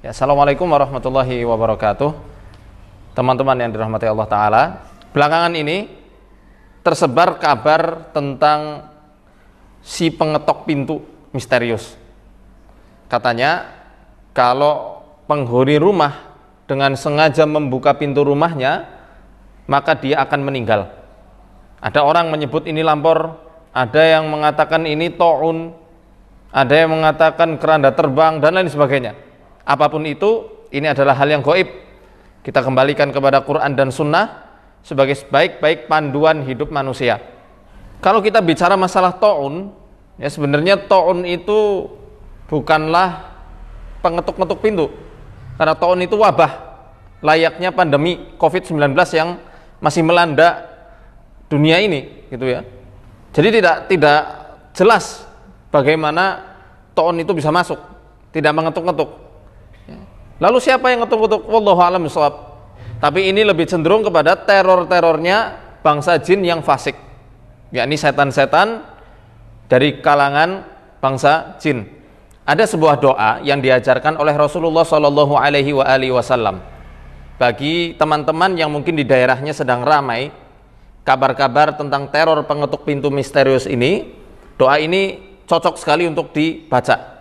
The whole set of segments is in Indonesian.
Ya, Assalamualaikum warahmatullahi wabarakatuh. Teman-teman yang dirahmati Allah Ta'ala, belakangan ini tersebar kabar tentang si pengetok pintu misterius. Katanya kalau penghuni rumah dengan sengaja membuka pintu rumahnya, maka dia akan meninggal. Ada orang menyebut ini lampor, ada yang mengatakan ini ta'un, ada yang mengatakan keranda terbang, dan lain sebagainya. Apapun itu, ini adalah hal yang gaib. Kita kembalikan kepada Quran dan Sunnah sebagai sebaik-baik panduan hidup manusia. Kalau kita bicara masalah ta'un, ya sebenarnya ta'un itu bukanlah pengetuk-ngetuk pintu, karena ta'un itu wabah, layaknya pandemi COVID-19 yang masih melanda dunia ini, gitu ya. Jadi tidak jelas bagaimana ta'un itu bisa masuk, tidak mengetuk-ngetuk. Lalu siapa yang ngetuk-ngetuk? Wallahu a'lam bishawab. Tapi ini lebih cenderung kepada teror-terornya bangsa jin yang fasik, yakni setan-setan dari kalangan bangsa jin. Ada sebuah doa yang diajarkan oleh Rasulullah Shallallahu Alaihi Wasallam bagi teman-teman yang mungkin di daerahnya sedang ramai kabar-kabar tentang teror pengetuk pintu misterius ini. Doa ini cocok sekali untuk dibaca.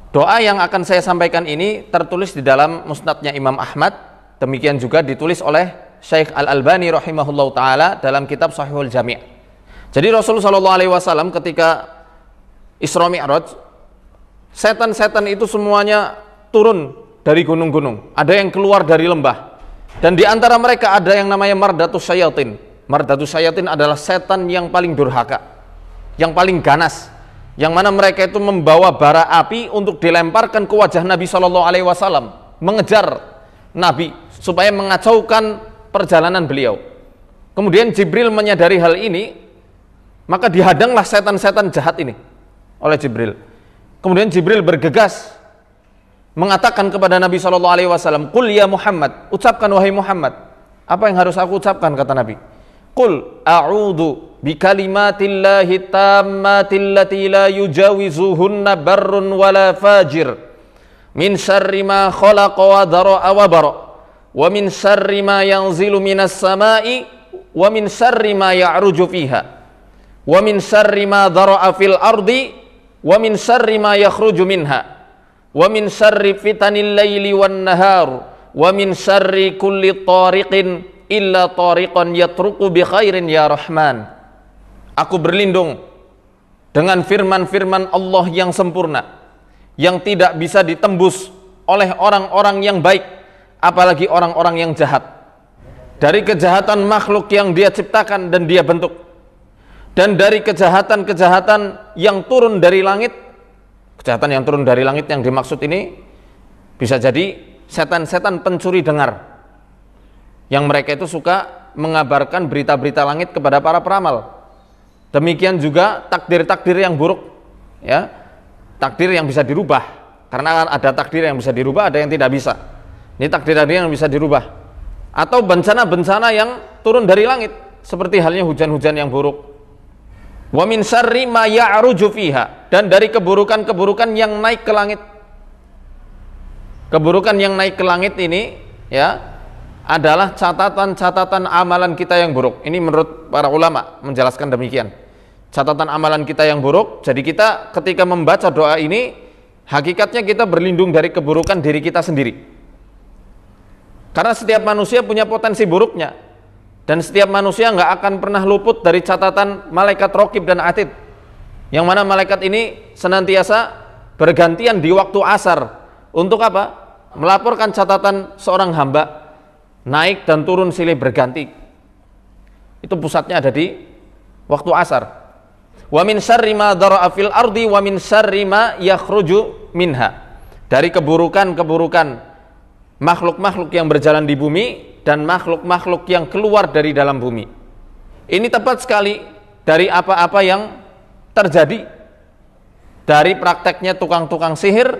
Doa yang akan saya sampaikan ini tertulis di dalam musnadnya Imam Ahmad, demikian juga ditulis oleh Syekh Al-Albani rahimahullah ta'ala dalam kitab Sahihul Jami'. Jadi Rasulullah SAW ketika Isra Mi'raj, setan-setan itu semuanya turun dari gunung-gunung, ada yang keluar dari lembah, dan di antara mereka ada yang namanya Mardatus Syayatin. Mardatus Syayatin adalah setan yang paling durhaka, yang paling ganas, yang mana mereka itu membawa bara api untuk dilemparkan ke wajah Nabi SAW, mengejar Nabi supaya mengacaukan perjalanan beliau. Kemudian Jibril menyadari hal ini, maka dihadanglah setan-setan jahat ini oleh Jibril. Kemudian Jibril bergegas mengatakan kepada Nabi SAW, "Qul ya Muhammad," ucapkan wahai Muhammad. Apa yang harus aku ucapkan, kata Nabi? "Qul a'udzu bikalimatillahi tammatil lati la yujawizuhunna barrun wala fajir min syarri ma khalaqa wa dhara'a wa bara wa min syarri ma yanzilu minas samai wa min syarri ma ya'ruju fiha wa min syarri ma dhara'a fil ardi wa min syarri ma yakhruju minha wa min syarri fitanil laili wan nahar wa min syarri kulli tariqin illa tariqan yatruku bi khairin ya Rahman." Aku berlindung dengan firman-firman Allah yang sempurna, yang tidak bisa ditembus oleh orang-orang yang baik, apalagi orang-orang yang jahat, dari kejahatan makhluk yang Dia ciptakan dan Dia bentuk, dan dari kejahatan-kejahatan yang turun dari langit. Kejahatan yang turun dari langit yang dimaksud ini bisa jadi setan-setan pencuri dengar, yang mereka itu suka mengabarkan berita-berita langit kepada para peramal. Demikian juga takdir-takdir yang buruk, ya, takdir yang bisa dirubah, karena ada takdir yang bisa dirubah, ada yang tidak bisa. Ini takdir-takdir yang bisa dirubah, atau bencana-bencana yang turun dari langit, seperti halnya hujan-hujan yang buruk. Wa min syarri ma ya'ruju fiha, dan dari keburukan-keburukan yang naik ke langit. Keburukan yang naik ke langit ini, ya, adalah catatan-catatan amalan kita yang buruk. Ini menurut para ulama menjelaskan demikian. Catatan amalan kita yang buruk. Jadi kita ketika membaca doa ini, hakikatnya kita berlindung dari keburukan diri kita sendiri. Karena setiap manusia punya potensi buruknya, dan setiap manusia nggak akan pernah luput dari catatan malaikat raqib dan atid, yang mana malaikat ini senantiasa bergantian di waktu asar. Untuk apa? Melaporkan catatan seorang hamba, naik dan turun silih berganti. Itu pusatnya ada di waktu asar. Wa min syarri ma dhara'a fil ardi wa min syarri ma yakhruju minha, dari keburukan-keburukan makhluk-makhluk yang berjalan di bumi dan makhluk-makhluk yang keluar dari dalam bumi. Ini tepat sekali dari apa-apa yang terjadi dari prakteknya tukang-tukang sihir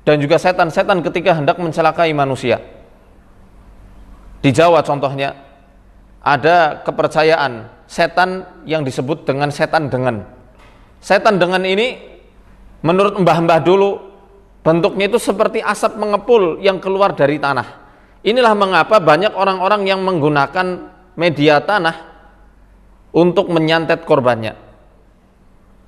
dan juga setan-setan ketika hendak mencelakai manusia. Di Jawa contohnya ada kepercayaan setan yang disebut dengan setan dengan. Setan dengan ini menurut mbah-mbah dulu bentuknya itu seperti asap mengepul yang keluar dari tanah. Inilah mengapa banyak orang-orang yang menggunakan media tanah untuk menyantet korbannya.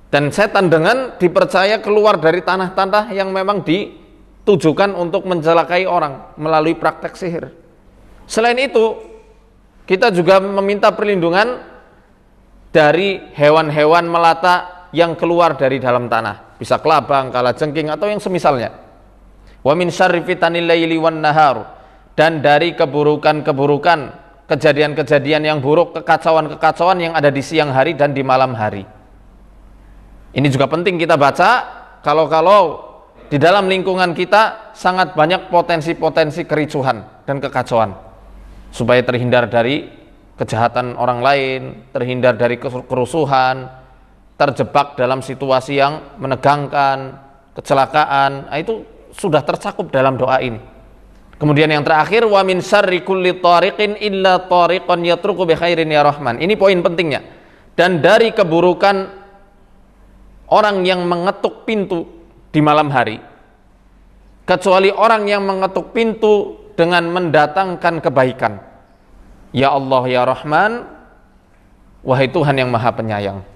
Dan setan dengan dipercaya keluar dari tanah-tanah yang memang ditujukan untuk mencelakai orang melalui praktek sihir. Selain itu, kita juga meminta perlindungan dari hewan-hewan melata yang keluar dari dalam tanah. Bisa kelabang, kalajengking, atau yang semisalnya. Wa min syarri fitanil laili wan nahar. Dan dari keburukan-keburukan, kejadian-kejadian yang buruk, kekacauan-kekacauan yang ada di siang hari dan di malam hari. Ini juga penting kita baca, kalau di dalam lingkungan kita sangat banyak potensi-potensi kericuhan dan kekacauan. Supaya terhindar dari kejahatan orang lain, terhindar dari kerusuhan, terjebak dalam situasi yang menegangkan, kecelakaan, itu sudah tercakup dalam doa ini. Kemudian yang terakhir, wa min syarri kulli tariqin illa tariqan yatruku bi khairin ya rahman. Ini poin pentingnya. Dan dari keburukan orang yang mengetuk pintu di malam hari, kecuali orang yang mengetuk pintu dengan mendatangkan kebaikan. Ya Allah ya Rahman, wahai Tuhan yang Maha Penyayang.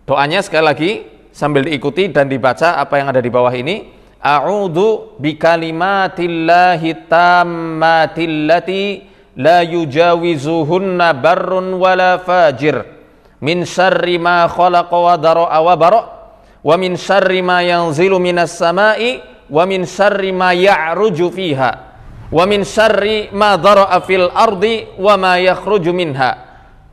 Doanya sekali lagi sambil diikuti dan dibaca apa yang ada di bawah ini. A'udzu bikalimatillahi tammatillati la yujawizuhunna barrun wala fajir min syarri ma khalaqa wa dara'a wa bara' wa min syarri ma yanzilu minas sama'i wa min syarri ma ya'ruju fiha wa min syarri ma dara'a fil ardi wa ma yakhruju minha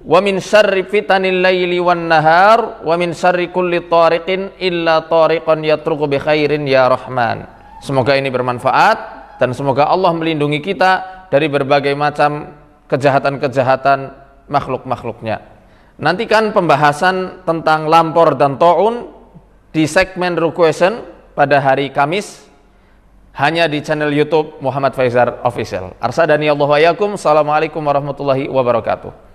wa min syarri fitanil laili wan nahar wa min syarri kulli tariqin illa tariqan yatruku bi khairin ya rahman. Semoga ini bermanfaat dan semoga Allah melindungi kita dari berbagai macam kejahatan-kejahatan makhluk-makhluknya. Nantikan pembahasan tentang lampor dan ta'un di segmen Ruqyah pada hari Kamis hanya di channel YouTube Muhammad Faizar Official. Arsadani Allah wa yakum. Assalamualaikum warahmatullahi wabarakatuh.